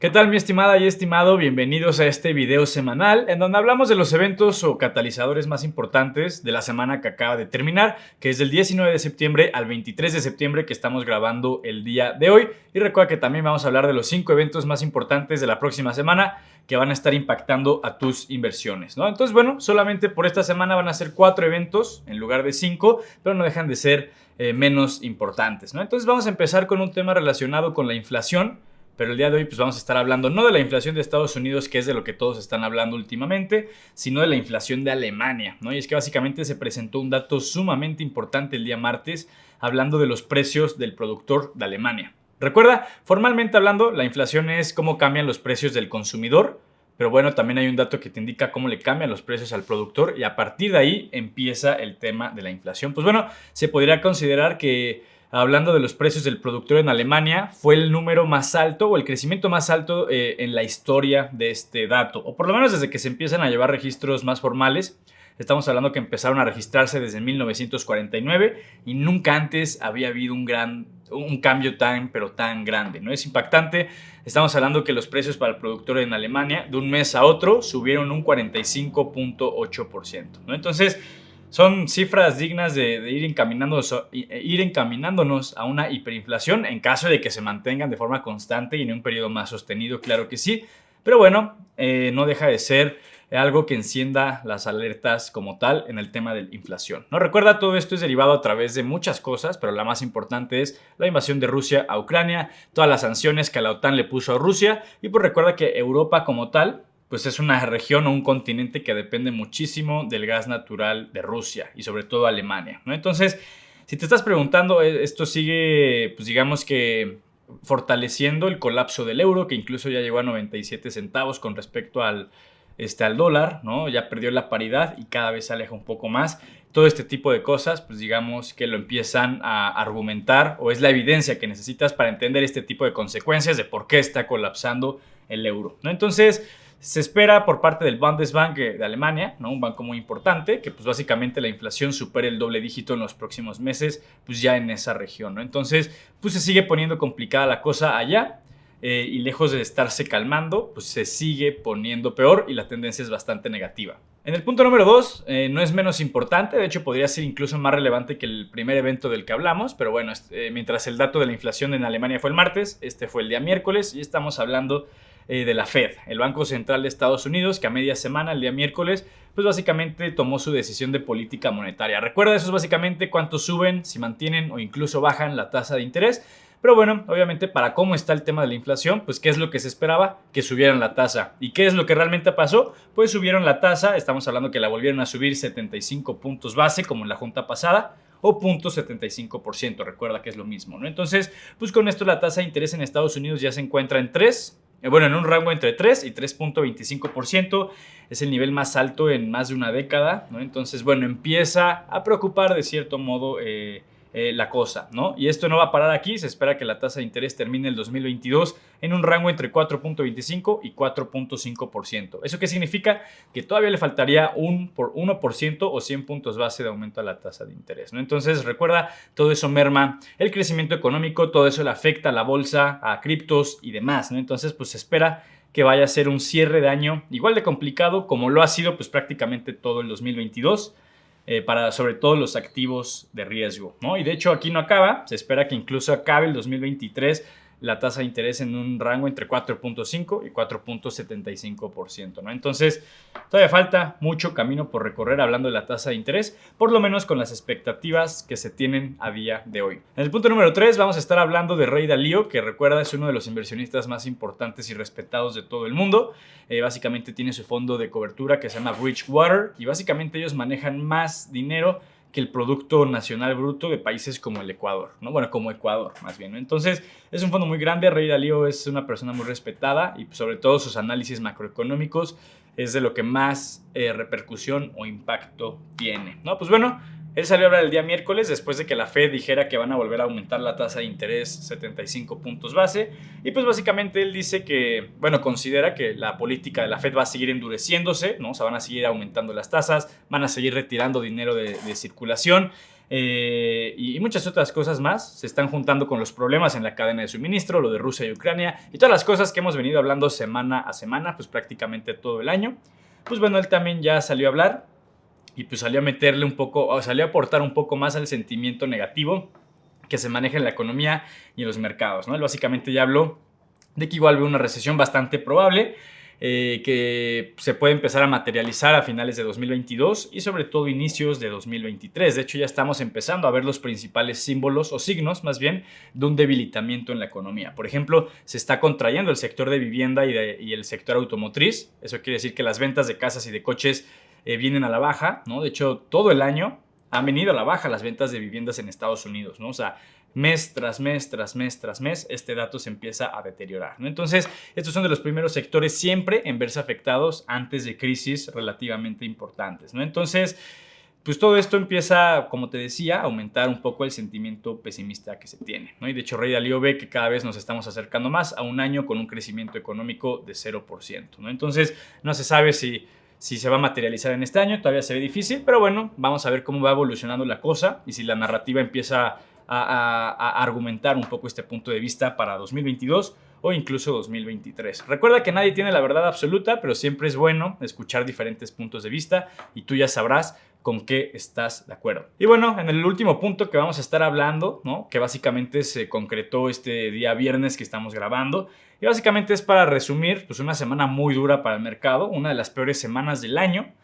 ¿Qué tal, mi estimada y estimado? Bienvenidos a este video semanal en donde hablamos de los eventos o catalizadores más importantes de la semana que acaba de terminar, que es del 19 de septiembre al 23 de septiembre que estamos grabando el día de hoy. Y recuerda que también vamos a hablar de los 5 eventos más importantes de la próxima semana que van a estar impactando a tus inversiones, ¿no? Entonces, bueno, solamente por esta semana van a ser 4 eventos en lugar de 5, pero no dejan de ser menos importantes, ¿no? Entonces vamos a empezar con un tema relacionado con la inflación. Pero el día de hoy pues vamos a estar hablando no de la inflación de Estados Unidos, que es de lo que todos están hablando últimamente, sino de la inflación de Alemania, ¿no? Y es que básicamente se presentó un dato sumamente importante el día martes, hablando de los precios del productor de Alemania. Recuerda, formalmente hablando, la inflación es cómo cambian los precios del consumidor, pero bueno, también hay un dato que te indica cómo le cambian los precios al productor y a partir de ahí empieza el tema de la inflación. Pues bueno, se podría considerar que hablando de los precios del productor en Alemania, fue el número más alto o el crecimiento más alto en la historia de este dato, o por lo menos desde que se empiezan a llevar registros más formales. Estamos hablando que empezaron a registrarse desde 1949 y nunca antes había habido un cambio tan grande, ¿no? Es impactante. Estamos hablando que los precios para el productor en Alemania de un mes a otro subieron un 45.8%, ¿no? Entonces, son cifras dignas de ir encaminándonos a una hiperinflación en caso de que se mantengan de forma constante y en un periodo más sostenido, claro que sí. Pero bueno, no deja de ser algo que encienda las alertas como tal en el tema de la inflación, ¿no? Recuerda, todo esto es derivado a través de muchas cosas, pero la más importante es la invasión de Rusia a Ucrania, todas las sanciones que la OTAN le puso a Rusia y pues recuerda que Europa como tal pues es una región o un continente que depende muchísimo del gas natural de Rusia y sobre todo Alemania, ¿no? Entonces, si te estás preguntando, esto sigue, pues digamos que fortaleciendo el colapso del euro, que incluso ya llegó a 97 centavos con respecto al dólar, ¿no? Ya perdió la paridad y cada vez se aleja un poco más. Todo este tipo de cosas, pues digamos que lo empiezan a argumentar o es la evidencia que necesitas para entender este tipo de consecuencias de por qué está colapsando el euro, ¿no? Entonces, se espera por parte del Bundesbank de Alemania, ¿no? Un banco muy importante, que pues básicamente la inflación supere el doble dígito en los próximos meses, pues ya en esa región, ¿no? Entonces, pues se sigue poniendo complicada la cosa allá y lejos de estarse calmando, pues se sigue poniendo peor y la tendencia es bastante negativa. En el punto número 2, no es menos importante, de hecho podría ser incluso más relevante que el primer evento del que hablamos, pero bueno, mientras el dato de la inflación en Alemania fue el martes, este fue el día miércoles y estamos hablando de la Fed, el Banco Central de Estados Unidos, que a media semana, el día miércoles, pues básicamente tomó su decisión de política monetaria. Recuerda, eso es básicamente cuánto suben, si mantienen o incluso bajan la tasa de interés. Pero bueno, obviamente para cómo está el tema de la inflación, pues ¿qué es lo que se esperaba? Que subieran la tasa. ¿Y qué es lo que realmente pasó? Pues subieron la tasa, estamos hablando que la volvieron a subir 75 puntos base como en la junta pasada, o 0.75%, recuerda que es lo mismo, ¿no? Entonces, pues con esto la tasa de interés en Estados Unidos ya se encuentra en 3, bueno, en un rango entre 3 y 3.25%, es el nivel más alto en más de una década, ¿no? Entonces, bueno, empieza a preocupar de cierto modo la cosa, ¿no? Y esto no va a parar aquí, se espera que la tasa de interés termine el 2022 en un rango entre 4.25 y 4.5%. ¿Eso qué significa? Que todavía le faltaría un 1% o 100 puntos base de aumento a la tasa de interés, ¿no? Entonces, recuerda, todo eso merma el crecimiento económico, todo eso le afecta a la bolsa, a criptos y demás, ¿no? Entonces, pues se espera que vaya a ser un cierre de año igual de complicado como lo ha sido pues prácticamente todo el 2022. Para sobre todo los activos de riesgo, ¿no? Y de hecho aquí no acaba, se espera que incluso acabe el 2023 la tasa de interés en un rango entre 4.5 y 4.75%, ¿no? Entonces, todavía falta mucho camino por recorrer hablando de la tasa de interés, por lo menos con las expectativas que se tienen a día de hoy. En el punto número 3 vamos a estar hablando de Ray Dalio, que recuerda es uno de los inversionistas más importantes y respetados de todo el mundo. Básicamente tiene su fondo de cobertura que se llama Bridgewater y básicamente ellos manejan más dinero que el Producto Nacional Bruto de países como el Ecuador, ¿no? Bueno, como Ecuador, más bien, ¿no? Entonces, es un fondo muy grande. Ray Dalio es una persona muy respetada y sobre todo sus análisis macroeconómicos es de lo que más repercusión o impacto tiene, ¿no? Pues bueno, él salió a hablar el día miércoles después de que la Fed dijera que van a volver a aumentar la tasa de interés 75 puntos base y pues básicamente él dice que, bueno, considera que la política de la Fed va a seguir endureciéndose, ¿no? O sea, van a seguir aumentando las tasas, van a seguir retirando dinero de circulación y muchas otras cosas más se están juntando con los problemas en la cadena de suministro, lo de Rusia y Ucrania y todas las cosas que hemos venido hablando semana a semana, pues prácticamente todo el año. Pues bueno, él también ya salió a hablar y pues salió a meterle un poco, o salió a aportar un poco más al sentimiento negativo que se maneja en la economía y en los mercados, ¿no? Él básicamente ya habló de que igual ve una recesión bastante probable, que se puede empezar a materializar a finales de 2022 y sobre todo inicios de 2023. De hecho, ya estamos empezando a ver los principales símbolos o signos, más bien, de un debilitamiento en la economía. Por ejemplo, se está contrayendo el sector de vivienda y el sector automotriz. Eso quiere decir que las ventas de casas y de coches vienen a la baja, ¿no? De hecho, todo el año han venido a la baja las ventas de viviendas en Estados Unidos, ¿no? O sea, mes tras mes, tras mes, tras mes, este dato se empieza a deteriorar, ¿no? Entonces, estos son de los primeros sectores siempre en verse afectados antes de crisis relativamente importantes, ¿no? Entonces, pues todo esto empieza, como te decía, a aumentar un poco el sentimiento pesimista que se tiene, ¿no? Y de hecho, Ray Dalio ve que cada vez nos estamos acercando más a un año con un crecimiento económico de 0%, ¿no? Entonces, no se sabe si se va a materializar en este año, todavía se ve difícil, pero bueno, vamos a ver cómo va evolucionando la cosa y si la narrativa empieza a argumentar un poco este punto de vista para 2022 o incluso 2023. Recuerda que nadie tiene la verdad absoluta, pero siempre es bueno escuchar diferentes puntos de vista y tú ya sabrás con qué estás de acuerdo. Y bueno, en el último punto que vamos a estar hablando, ¿no? Que básicamente se concretó este día viernes que estamos grabando, y básicamente es para resumir, pues una semana muy dura para el mercado, una de las peores semanas del año,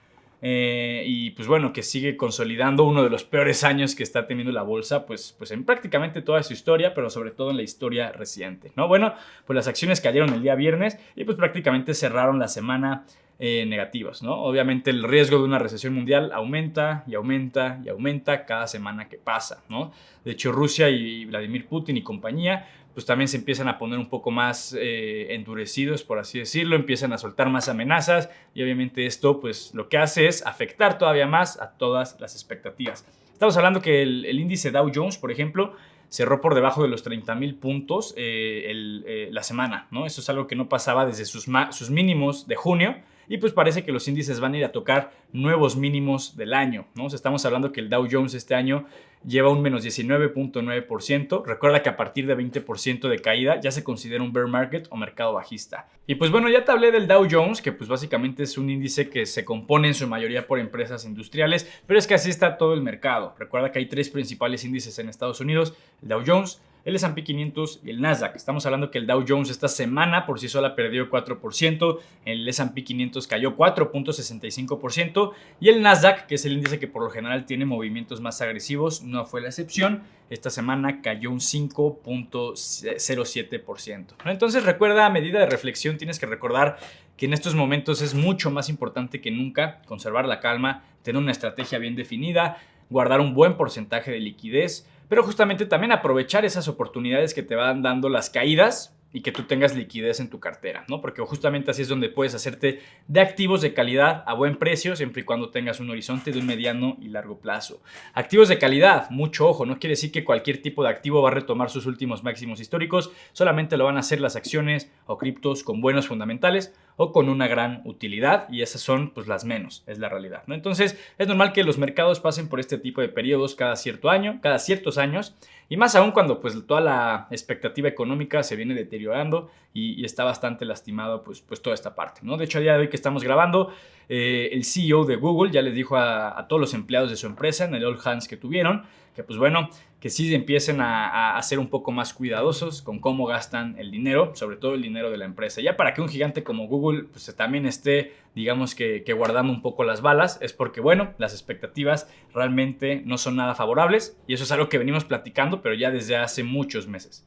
y pues bueno, que sigue consolidando uno de los peores años que está teniendo la bolsa, pues en prácticamente toda su historia, pero sobre todo en la historia reciente, ¿no? Bueno, pues las acciones cayeron el día viernes y pues prácticamente cerraron la semana negativas, ¿no? Obviamente el riesgo de una recesión mundial aumenta y aumenta y aumenta cada semana que pasa, ¿no? De hecho, Rusia y Vladimir Putin y compañía pues también se empiezan a poner un poco más endurecidos, por así decirlo, empiezan a soltar más amenazas y obviamente esto pues lo que hace es afectar todavía más a todas las expectativas. Estamos hablando que el índice Dow Jones, por ejemplo, cerró por debajo de los 30,000 puntos la semana, ¿no? Eso es algo que no pasaba desde sus mínimos de junio. Y pues parece que los índices van a ir a tocar nuevos mínimos del año, ¿no? O sea, estamos hablando que el Dow Jones este año lleva un menos 19.9%. Recuerda que a partir de 20% de caída ya se considera un bear market o mercado bajista. Y pues bueno, ya te hablé del Dow Jones, que pues básicamente es un índice que se compone en su mayoría por empresas industriales, pero es que así está todo el mercado. Recuerda que hay tres principales índices en Estados Unidos: el Dow Jones, el S&P 500 y el Nasdaq. Estamos hablando que el Dow Jones esta semana por sí sola perdió 4%, el S&P 500 cayó 4.65% y el Nasdaq, que es el índice que por lo general tiene movimientos más agresivos, no fue la excepción. Esta semana cayó un 5.07%. Entonces recuerda, a medida de reflexión tienes que recordar que en estos momentos es mucho más importante que nunca conservar la calma, tener una estrategia bien definida, guardar un buen porcentaje de liquidez, pero justamente también aprovechar esas oportunidades que te van dando las caídas y que tú tengas liquidez en tu cartera, ¿no? Porque justamente así es donde puedes hacerte de activos de calidad a buen precio, siempre y cuando tengas un horizonte de un mediano y largo plazo. Activos de calidad, mucho ojo, no quiere decir que cualquier tipo de activo va a retomar sus últimos máximos históricos, solamente lo van a hacer las acciones o criptos con buenos fundamentales o con una gran utilidad, y esas son pues las menos, es la realidad, ¿no? Entonces es normal que los mercados pasen por este tipo de periodos cada cierto año, cada ciertos años, y más aún cuando pues toda la expectativa económica se viene deteriorando y está bastante lastimado pues toda esta parte, ¿no? De hecho, a día de hoy que estamos grabando, el CEO de Google ya les dijo a todos los empleados de su empresa en el All Hands que tuvieron, que pues bueno, que sí empiecen a ser un poco más cuidadosos con cómo gastan el dinero, sobre todo el dinero de la empresa. Ya para que un gigante como Google pues también esté, digamos que guardando un poco las balas, es porque bueno, las expectativas realmente no son nada favorables, y eso es algo que venimos platicando, pero ya desde hace muchos meses.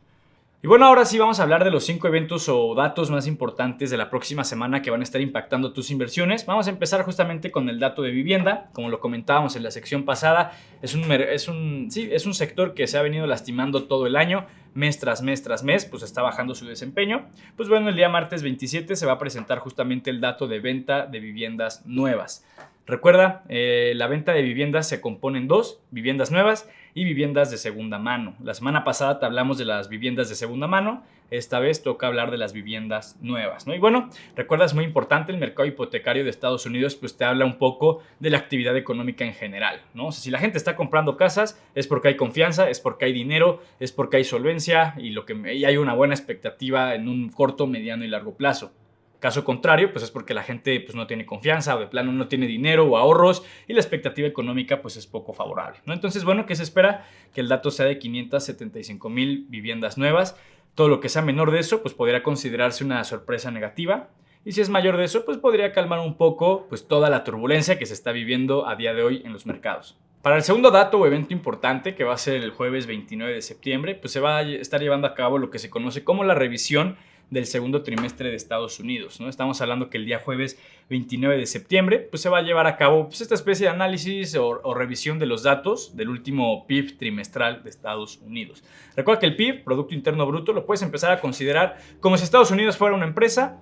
Y bueno, ahora sí vamos a hablar de los 5 eventos o datos más importantes de la próxima semana que van a estar impactando tus inversiones. Vamos a empezar justamente con el dato de vivienda. Como lo comentábamos en la sección pasada, es un sector que se ha venido lastimando todo el año. Mes tras mes tras mes, pues está bajando su desempeño. Pues bueno, el día martes 27 se va a presentar justamente el dato de venta de viviendas nuevas. Recuerda, la venta de viviendas se compone en dos: viviendas nuevas y viviendas de segunda mano. La semana pasada te hablamos de las viviendas de segunda mano, esta vez toca hablar de las viviendas nuevas, ¿no? Y bueno, recuerda, es muy importante, el mercado hipotecario de Estados Unidos pues te habla un poco de la actividad económica en general, ¿no? O sea, si la gente está comprando casas es porque hay confianza, es porque hay dinero, es porque hay solvencia y hay una buena expectativa en un corto, mediano y largo plazo. Caso contrario, pues es porque la gente pues no tiene confianza o de plano no tiene dinero o ahorros y la expectativa económica pues es poco favorable, ¿no? Entonces, bueno, ¿qué se espera? Que el dato sea de 575,000 viviendas nuevas. Todo lo que sea menor de eso pues podría considerarse una sorpresa negativa. Y si es mayor de eso, pues podría calmar un poco pues toda la turbulencia que se está viviendo a día de hoy en los mercados. Para el segundo dato o evento importante, que va a ser el jueves 29 de septiembre, pues se va a estar llevando a cabo lo que se conoce como la revisión del segundo trimestre de Estados Unidos, ¿no? Estamos hablando que el día jueves 29 de septiembre pues se va a llevar a cabo pues esta especie de análisis o revisión de los datos del último PIB trimestral de Estados Unidos. Recuerda que el PIB, Producto Interno Bruto, lo puedes empezar a considerar como si Estados Unidos fuera una empresa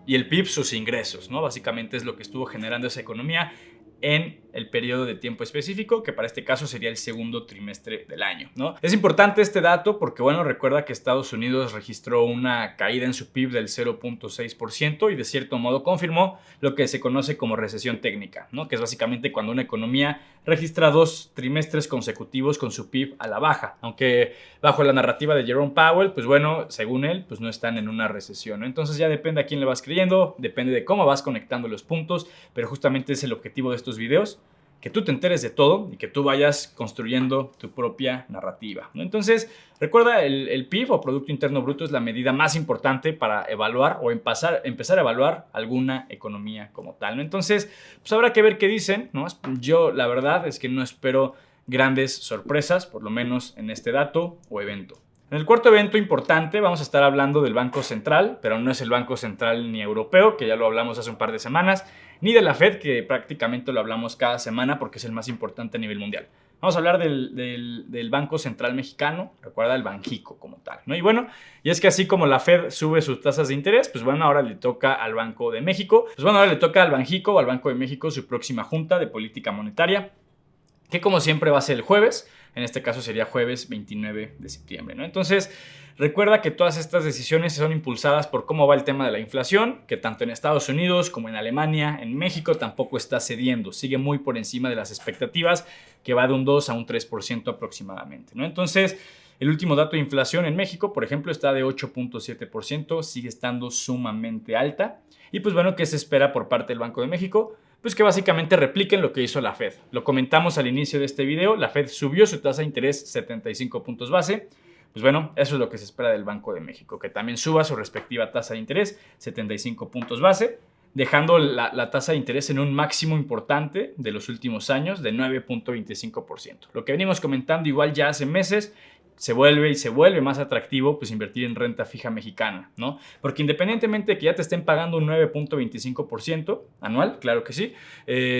y el PIB sus ingresos, ¿no? Básicamente es lo que estuvo generando esa economía en el periodo de tiempo específico, que para este caso sería el segundo trimestre del año, ¿no? Es importante este dato porque, bueno, recuerda que Estados Unidos registró una caída en su PIB del 0.6% y de cierto modo confirmó lo que se conoce como recesión técnica, ¿no? Que es básicamente cuando una economía registra 2 trimestres consecutivos con su PIB a la baja, aunque bajo la narrativa de Jerome Powell, pues bueno, según él, pues no están en una recesión, ¿no? Entonces ya depende a quién le vas creyendo, depende de cómo vas conectando los puntos, pero justamente es el objetivo de estos videos, que tú te enteres de todo y que tú vayas construyendo tu propia narrativa, ¿no? Entonces, recuerda, el PIB o Producto Interno Bruto es la medida más importante para evaluar o empezar a evaluar alguna economía como tal, ¿no? Entonces, pues habrá que ver qué dicen, ¿no? Yo, la verdad, es que no espero grandes sorpresas, por lo menos en este dato o evento. En el cuarto evento importante vamos a estar hablando del Banco Central, pero no es el Banco Central ni europeo, que ya lo hablamos hace un par de semanas, ni de la Fed, que prácticamente lo hablamos cada semana porque es el más importante a nivel mundial. Vamos a hablar del Banco Central Mexicano, recuerda, el Banjico como tal, ¿no? Y bueno, y es que así como la Fed sube sus tasas de interés, pues bueno, ahora le toca al Banco de México, pues bueno, ahora le toca al Banjico o al Banco de México su próxima junta de política monetaria, que como siempre va a ser el jueves. En este caso sería jueves 29 de septiembre, ¿no? Entonces, recuerda que todas estas decisiones son impulsadas por cómo va el tema de la inflación, que tanto en Estados Unidos como en Alemania, en México tampoco está cediendo, sigue muy por encima de las expectativas, que va de un 2 a un 3% aproximadamente, ¿no? Entonces, el último dato de inflación en México, por ejemplo, está de 8.7%, sigue estando sumamente alta. Y pues bueno, ¿qué se espera por parte del Banco de México? Pues que básicamente repliquen lo que hizo la Fed. Lo comentamos al inicio de este video, la Fed subió su tasa de interés 75 puntos base. Pues bueno, eso es lo que se espera del Banco de México, que también suba su respectiva tasa de interés 75 puntos base, dejando la tasa de interés en un máximo importante de los últimos años de 9.25%. Lo que venimos comentando igual ya hace meses, se vuelve más atractivo pues invertir en renta fija mexicana, ¿no? Porque independientemente de que ya te estén pagando un 9.25% anual, claro que sí,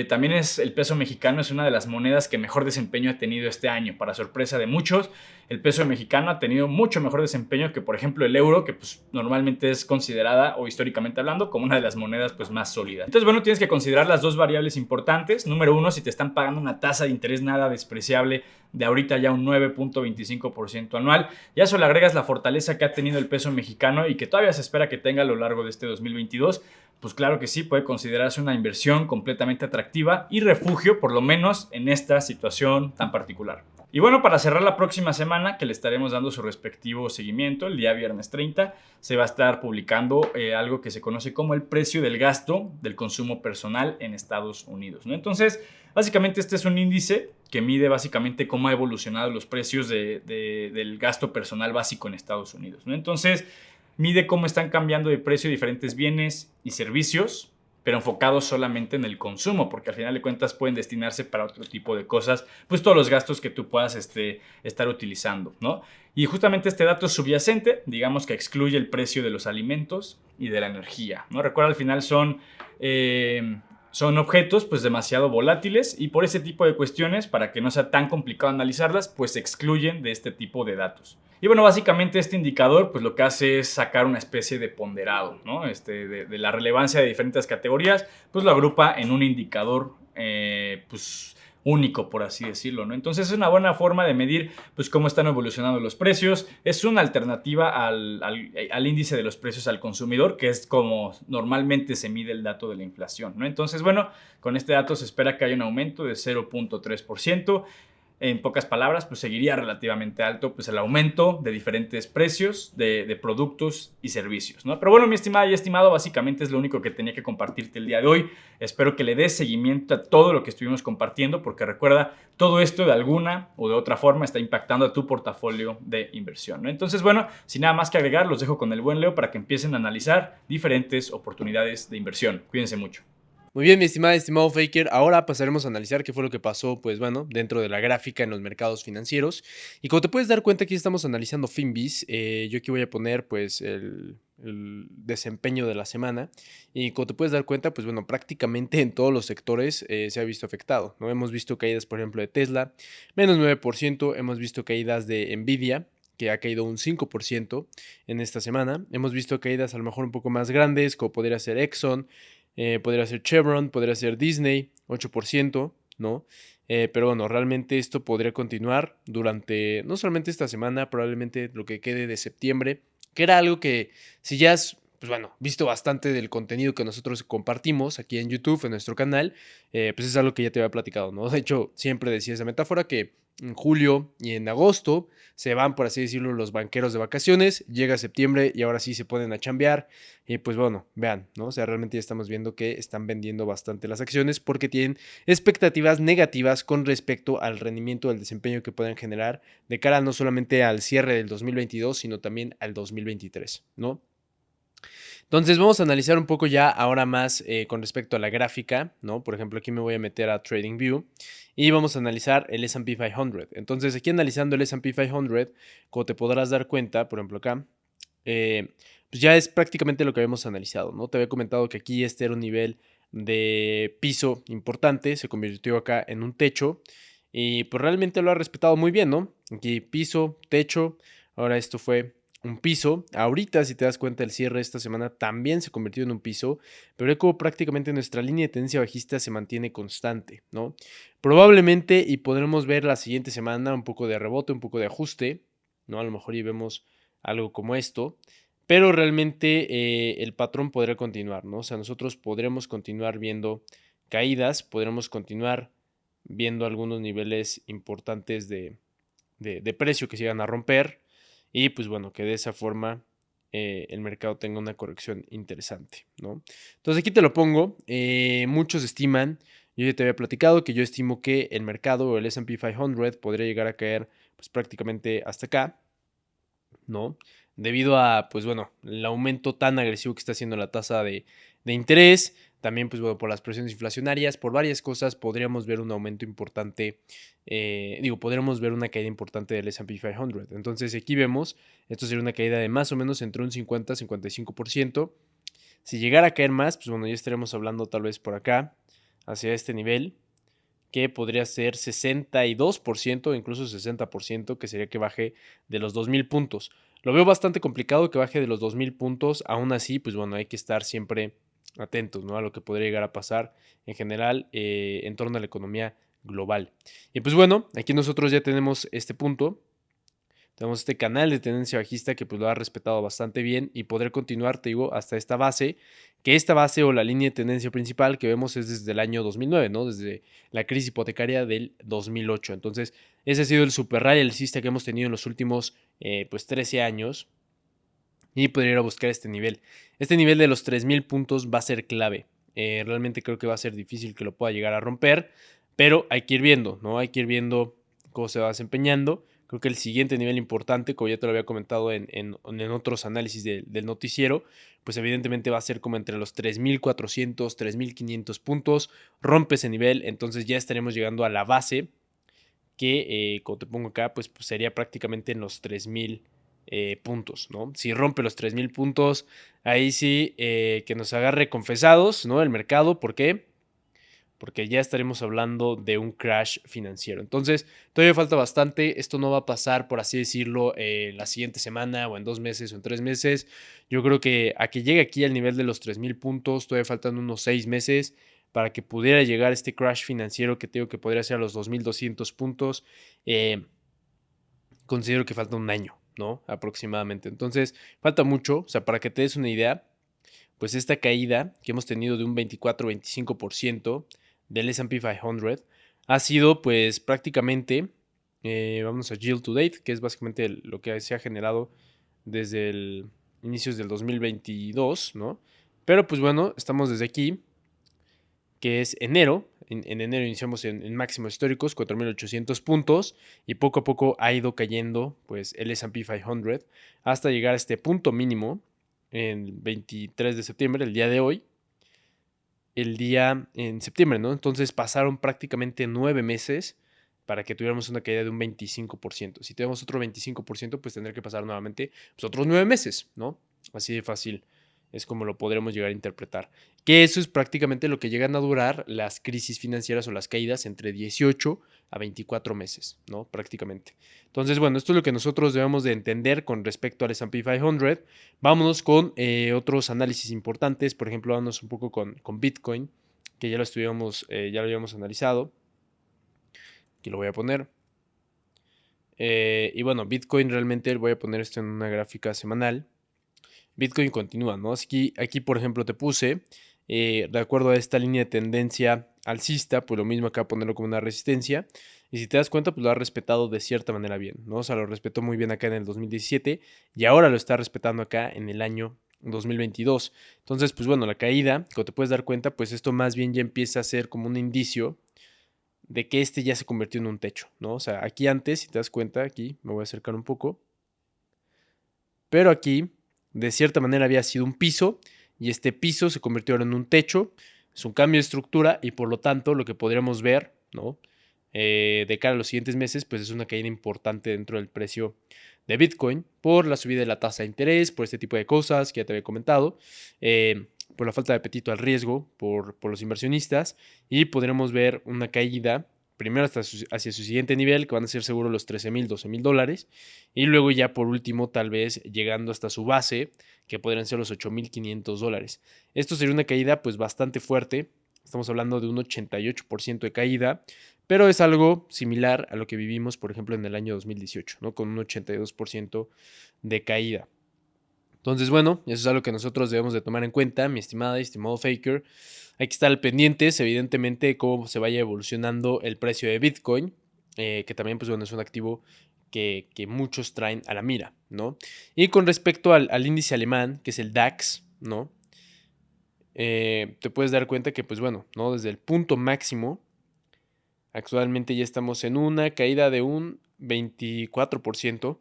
también el peso mexicano es una de las monedas que mejor desempeño ha tenido este año. Para sorpresa de muchos, el peso mexicano ha tenido mucho mejor desempeño que, por ejemplo, el euro, que pues normalmente es considerada, o históricamente hablando, como una de las monedas pues más sólidas. Entonces, bueno, tienes que considerar las dos variables importantes. Número uno, si te están pagando una tasa de interés nada despreciable de ahorita ya un 9.25% anual, ya eso le agregas la fortaleza que ha tenido el peso mexicano y que todavía se espera que tenga a lo largo de este 2022, pues claro que sí, puede considerarse una inversión completamente atractiva y refugio, por lo menos en esta situación tan particular. Y bueno, para cerrar la próxima semana, que le estaremos dando su respectivo seguimiento, el día viernes 30, se va a estar publicando algo que se conoce como el precio del gasto del consumo personal en Estados Unidos, ¿no? Entonces, básicamente este es un índice que mide básicamente cómo ha evolucionado los precios del gasto personal básico en Estados Unidos, ¿no? Entonces, mide cómo están cambiando de precio diferentes bienes y servicios, pero enfocados solamente en el consumo, porque al final de cuentas pueden destinarse para otro tipo de cosas, pues todos los gastos que tú puedas estar utilizando, ¿no? Y justamente este dato subyacente, digamos que excluye el precio de los alimentos y de la energía, ¿no? Recuerda, al final son objetos pues demasiado volátiles y por ese tipo de cuestiones, para que no sea tan complicado analizarlas, pues se excluyen de este tipo de datos. Y bueno, básicamente este indicador pues lo que hace es sacar una especie de ponderado, ¿no? De la relevancia de diferentes categorías, pues lo agrupa en un indicador pues único, por así decirlo, ¿no? Entonces es una buena forma de medir pues cómo están evolucionando los precios. Es una alternativa al índice de los precios al consumidor, que es como normalmente se mide el dato de la inflación, ¿no? Entonces, bueno, con este dato se espera que haya un aumento de 0.3%. En pocas palabras, pues seguiría relativamente alto pues el aumento de diferentes precios de productos y servicios, ¿no? Pero bueno, mi estimada y estimado, básicamente es lo único que tenía que compartirte el día de hoy. Espero que le des seguimiento a todo lo que estuvimos compartiendo, porque recuerda, todo esto de alguna o de otra forma está impactando a tu portafolio de inversión, ¿no? Entonces, bueno, sin nada más que agregar, los dejo con el buen Leo para que empiecen a analizar diferentes oportunidades de inversión. Cuídense mucho. Muy bien, mi estimado Faker. Ahora pasaremos a analizar qué fue lo que pasó, pues bueno, dentro de la gráfica en los mercados financieros. Y como te puedes dar cuenta, aquí estamos analizando Finbis. Yo aquí voy a poner, pues, el desempeño de la semana. Y como te puedes dar cuenta, pues bueno, prácticamente en todos los sectores se ha visto afectado, ¿no? Hemos visto caídas, por ejemplo, de Tesla, menos 9%. Hemos visto caídas de Nvidia, que ha caído un 5% en esta semana. Hemos visto caídas a lo mejor un poco más grandes, como podría ser Exxon. Podría ser Chevron, podría ser Disney, 8%, ¿no? Pero bueno, realmente esto podría continuar durante no solamente esta semana, probablemente lo que quede de septiembre, que era algo que si ya has, pues bueno, visto bastante del contenido que nosotros compartimos aquí en YouTube, en nuestro canal, pues es algo que ya te había platicado, ¿no? De hecho, siempre decía esa metáfora que en julio y en agosto se van, por así decirlo, los banqueros de vacaciones, llega septiembre y ahora sí se ponen a chambear. Y pues bueno, vean, ¿no? O sea, realmente ya estamos viendo que están vendiendo bastante las acciones porque tienen expectativas negativas con respecto al rendimiento del desempeño que pueden generar de cara no solamente al cierre del 2022, sino también al 2023, ¿no? Entonces vamos a analizar un poco ya ahora más con respecto a la gráfica, ¿no? Por ejemplo, aquí me voy a meter a TradingView y vamos a analizar el S&P 500. Entonces aquí analizando el S&P 500, como te podrás dar cuenta, por ejemplo acá, pues ya es prácticamente lo que habíamos analizado, ¿no? Te había comentado que aquí este era un nivel de piso importante, se convirtió acá en un techo y pues realmente lo ha respetado muy bien, ¿no? Aquí piso, techo, ahora esto fue un piso. Ahorita, si te das cuenta, el cierre de esta semana también se convirtió en un piso, pero es como prácticamente nuestra línea de tendencia bajista se mantiene constante, ¿no? Probablemente y podremos ver la siguiente semana un poco de rebote, un poco de ajuste, ¿no? A lo mejor y vemos algo como esto, pero realmente el patrón podría continuar, ¿no? O sea, nosotros podremos continuar viendo caídas, podremos continuar viendo algunos niveles importantes de precio que se iban a romper y pues bueno, que de esa forma el mercado tenga una corrección interesante, ¿no? Entonces aquí te lo pongo, muchos estiman, yo ya te había platicado que yo estimo que el mercado o el S&P 500 podría llegar a caer pues prácticamente hasta acá, ¿no? Debido a, pues bueno, el aumento tan agresivo que está haciendo la tasa de interés, también, pues bueno, por las presiones inflacionarias, por varias cosas, podríamos ver un aumento importante, podríamos ver una caída importante del S&P 500. Entonces, aquí vemos, esto sería una caída de más o menos entre un 50 y 55%. Si llegara a caer más, pues bueno, ya estaremos hablando tal vez por acá, hacia este nivel, que podría ser 62%, incluso 60%, que sería que baje de los 2,000 puntos. Lo veo bastante complicado que baje de los 2,000 puntos, aún así, pues bueno, hay que estar siempre atentos, ¿no? A lo que podría llegar a pasar en general en torno a la economía global. Y pues bueno, aquí nosotros ya tenemos este punto. Tenemos este canal de tendencia bajista que pues lo ha respetado bastante bien y poder continuar, te digo, hasta esta base, que esta base o la línea de tendencia principal que vemos es desde el año 2009, ¿no? Desde la crisis hipotecaria del 2008. Entonces, ese ha sido el super rally alcista que hemos tenido en los últimos, pues, 13 años y poder ir a buscar este nivel. Este nivel de los 3,000 puntos va a ser clave. Realmente creo que va a ser difícil que lo pueda llegar a romper, pero hay que ir viendo, ¿no? Hay que ir viendo cómo se va desempeñando. Creo que el siguiente nivel importante, como ya te lo había comentado en otros análisis del noticiero, pues evidentemente va a ser como entre los 3,400, 3,500 puntos. Rompe ese nivel, entonces ya estaremos llegando a la base que, como te pongo acá, pues sería prácticamente en los 3,000 puntos, ¿no? Si rompe los 3,000 puntos, ahí sí que nos agarre confesados, ¿no? El mercado, ¿por qué? Porque ya estaremos hablando de un crash financiero. Entonces, todavía falta bastante. Esto no va a pasar, por así decirlo, la siguiente semana o en 2 meses o en 3 meses. Yo creo que a que llegue aquí al nivel de los 3,000 puntos, todavía faltan unos 6 meses para que pudiera llegar este crash financiero que tengo que podría ser a los 2.200 puntos. Considero que falta un año, ¿no? Aproximadamente. Entonces, falta mucho. O sea, para que te des una idea, pues esta caída que hemos tenido de un 24-25% del S&P 500 ha sido pues prácticamente, vamos a Yield to Date, que es básicamente lo que se ha generado desde el inicios del 2022, ¿no? Pero pues bueno, estamos desde aquí, que es enero. En enero iniciamos en máximos históricos, 4.800 puntos, y poco a poco ha ido cayendo pues el S&P 500 hasta llegar a este punto mínimo el 23 de septiembre, el día de hoy, el día en septiembre, ¿no? Entonces pasaron prácticamente 9 meses para que tuviéramos una caída de un 25%. Si tenemos otro 25%, pues tendría que pasar nuevamente pues, otros 9 meses, ¿no? Así de fácil es como lo podremos llegar a interpretar. Que eso es prácticamente lo que llegan a durar las crisis financieras o las caídas entre 18 a 24 meses, ¿no? Prácticamente. Entonces, bueno, esto es lo que nosotros debemos de entender con respecto al S&P 500. Vámonos con otros análisis importantes. Por ejemplo, vámonos un poco con Bitcoin, que ya ya lo habíamos analizado. Aquí lo voy a poner. Y bueno, Bitcoin realmente voy a poner esto en una gráfica semanal. Bitcoin continúa, ¿no? Aquí por ejemplo, te puse, de acuerdo a esta línea de tendencia alcista, pues lo mismo acá ponerlo como una resistencia. Y si te das cuenta, pues lo ha respetado de cierta manera bien, ¿no? O sea, lo respetó muy bien acá en el 2017 y ahora lo está respetando acá en el año 2022. Entonces, pues bueno, la caída, como te puedes dar cuenta, pues esto más bien ya empieza a ser como un indicio de que este ya se convirtió en un techo, ¿no? O sea, aquí antes, si te das cuenta, aquí me voy a acercar un poco, pero aquí de cierta manera había sido un piso y este piso se convirtió ahora en un techo. Es un cambio de estructura y por lo tanto lo que podríamos ver, ¿no? De cara a los siguientes meses, pues es una caída importante dentro del precio de Bitcoin por la subida de la tasa de interés, por este tipo de cosas que ya te había comentado, por la falta de apetito al riesgo por los inversionistas y podremos ver una caída primero hacia su siguiente nivel, que van a ser seguro los 13,000, 12,000 dólares, y luego ya por último tal vez llegando hasta su base, que podrían ser los 8,500 dólares. Esto sería una caída pues bastante fuerte, estamos hablando de un 88% de caída, pero es algo similar a lo que vivimos, por ejemplo, en el año 2018, ¿no? Con un 82% de caída. Entonces, bueno, eso es algo que nosotros debemos de tomar en cuenta, mi estimada y estimado Faker. Hay que estar pendientes, evidentemente, de cómo se vaya evolucionando el precio de Bitcoin, que también, pues bueno, es un activo que muchos traen a la mira, ¿no? Y con respecto al índice alemán, que es el DAX, ¿no? Te puedes dar cuenta que, pues bueno, ¿no? Desde el punto máximo, actualmente ya estamos en una caída de un 24%,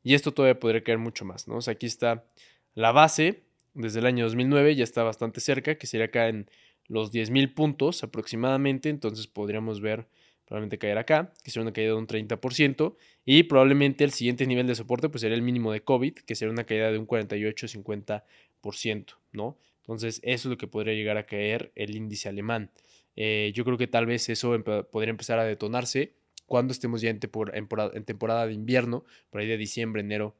y esto todavía podría caer mucho más, ¿no? O sea, aquí está la base desde el año 2009, ya está bastante cerca, que sería acá en los 10,000 puntos aproximadamente, entonces podríamos ver probablemente caer acá, que sería una caída de un 30%, y probablemente el siguiente nivel de soporte pues sería el mínimo de COVID, que sería una caída de un 48-50%, ¿no? Entonces eso es lo que podría llegar a caer el índice alemán. Yo creo que tal vez eso podría empezar a detonarse cuando estemos ya en temporada de invierno, por ahí de diciembre, enero,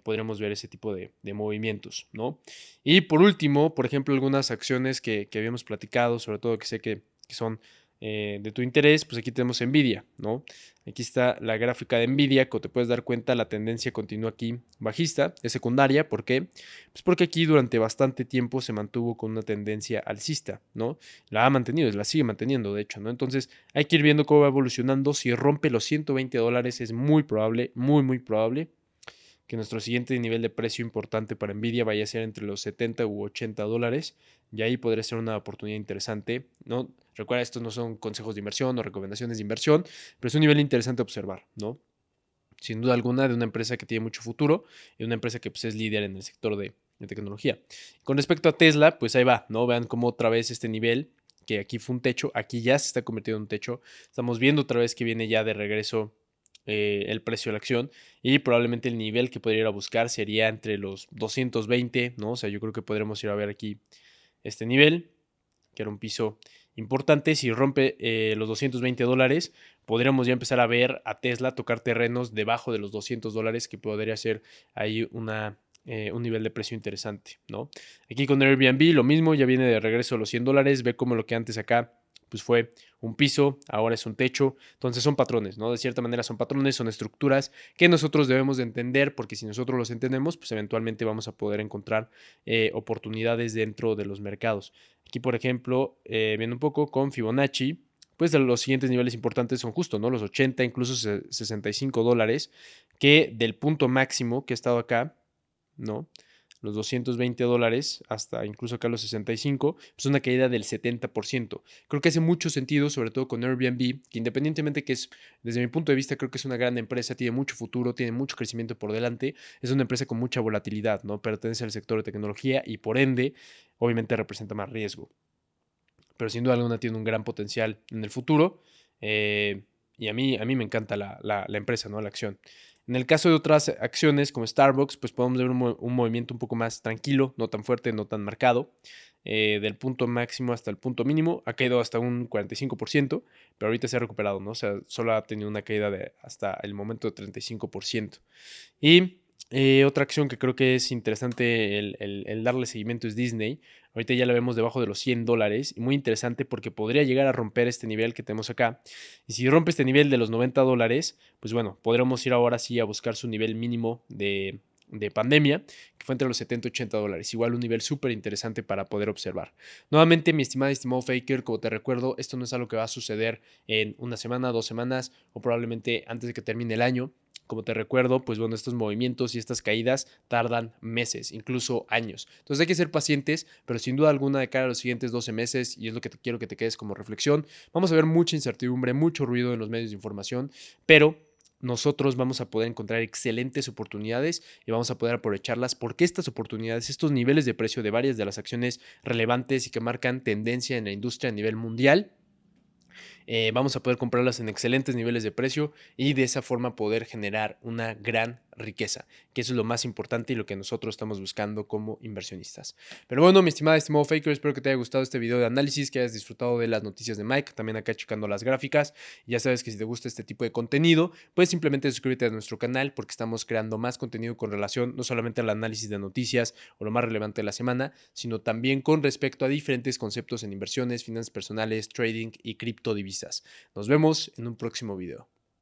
podremos ver ese tipo de movimientos, ¿no? Y por último, por ejemplo, algunas acciones que habíamos platicado, sobre todo que sé que son de tu interés, pues aquí tenemos Nvidia, ¿no? Aquí está la gráfica de Nvidia, como te puedes dar cuenta, la tendencia continúa aquí bajista, es secundaria, ¿por qué? Pues porque aquí durante bastante tiempo se mantuvo con una tendencia alcista, ¿no? La ha mantenido, la sigue manteniendo, de hecho, ¿no? Entonces hay que ir viendo cómo va evolucionando. Si rompe los 120 dólares, es muy probable, muy, muy probable que nuestro siguiente nivel de precio importante para Nvidia vaya a ser entre los 70 u 80 dólares. Y ahí podría ser una oportunidad interesante, ¿no? Recuerda, estos no son consejos de inversión o recomendaciones de inversión, pero es un nivel interesante a observar, ¿no? Sin duda alguna, de una empresa que tiene mucho futuro y una empresa que pues, es líder en el sector de tecnología. Con respecto a Tesla, pues ahí va, ¿no? Vean cómo otra vez este nivel, que aquí fue un techo, aquí ya se está convirtiendo en un techo. Estamos viendo otra vez que viene ya de regreso el precio de la acción y probablemente el nivel que podría ir a buscar sería entre los 220, ¿no? O sea, yo creo que podremos ir a ver aquí este nivel, que era un piso importante. Si rompe los 220 dólares, podríamos ya empezar a ver a Tesla tocar terrenos debajo de los 200 dólares, que podría ser ahí una un nivel de precio interesante, ¿no? Aquí con Airbnb lo mismo, ya viene de regreso a los $100, ve como lo que antes acá pues fue un piso, ahora es un techo, entonces son patrones, ¿no? De cierta manera son patrones, son estructuras que nosotros debemos de entender, porque si nosotros los entendemos, pues eventualmente vamos a poder encontrar oportunidades dentro de los mercados. Aquí, por ejemplo, viendo un poco con Fibonacci, pues de los siguientes niveles importantes son justo, ¿no? Los 80, incluso $65, que del punto máximo que ha estado acá, ¿no? Los $220 hasta incluso acá los 65, pues una caída del 70%. Creo que hace mucho sentido, sobre todo con Airbnb, que independientemente que es, desde mi punto de vista, creo que es una gran empresa, tiene mucho futuro, tiene mucho crecimiento por delante, es una empresa con mucha volatilidad, ¿no? Pertenece al sector de tecnología y por ende, obviamente representa más riesgo. Pero sin duda alguna tiene un gran potencial en el futuro. Y a mí me encanta la empresa, ¿no? La acción. En el caso de otras acciones como Starbucks, pues podemos ver un movimiento un poco más tranquilo, no tan fuerte, no tan marcado. Del punto máximo hasta el punto mínimo, ha caído hasta un 45%, pero ahorita se ha recuperado, ¿no? O sea, solo ha tenido una caída de hasta el momento de 35%. Y otra acción que creo que es interesante el darle seguimiento es Disney. Ahorita ya la vemos debajo de los $100 y muy interesante porque podría llegar a romper este nivel que tenemos acá. Y si rompe este nivel de los $90, pues bueno, podremos ir ahora sí a buscar su nivel mínimo de pandemia, que fue entre los 70 y $80. Igual un nivel súper interesante para poder observar. Nuevamente, mi estimado y estimado Faker, como te recuerdo, esto no es algo que va a suceder en una semana, 2 semanas o probablemente antes de que termine el año. Como te recuerdo, pues bueno, estos movimientos y estas caídas tardan meses, incluso años. Entonces hay que ser pacientes, pero sin duda alguna de cara a los siguientes 12 meses, y es lo que quiero que te quedes como reflexión, vamos a ver mucha incertidumbre, mucho ruido en los medios de información, pero nosotros vamos a poder encontrar excelentes oportunidades y vamos a poder aprovecharlas porque estas oportunidades, estos niveles de precio de varias de las acciones relevantes y que marcan tendencia en la industria a nivel mundial, vamos a poder comprarlas en excelentes niveles de precio y de esa forma poder generar una gran riqueza, que eso es lo más importante y lo que nosotros estamos buscando como inversionistas. Pero bueno, mi estimada, estimado Faker, espero que te haya gustado este video de análisis, que hayas disfrutado de las noticias de Mike, también acá checando las gráficas. Y ya sabes que si te gusta este tipo de contenido, pues simplemente suscríbete a nuestro canal porque estamos creando más contenido con relación no solamente al análisis de noticias o lo más relevante de la semana, sino también con respecto a diferentes conceptos en inversiones, finanzas personales, trading y criptodivisas. Nos vemos en un próximo video.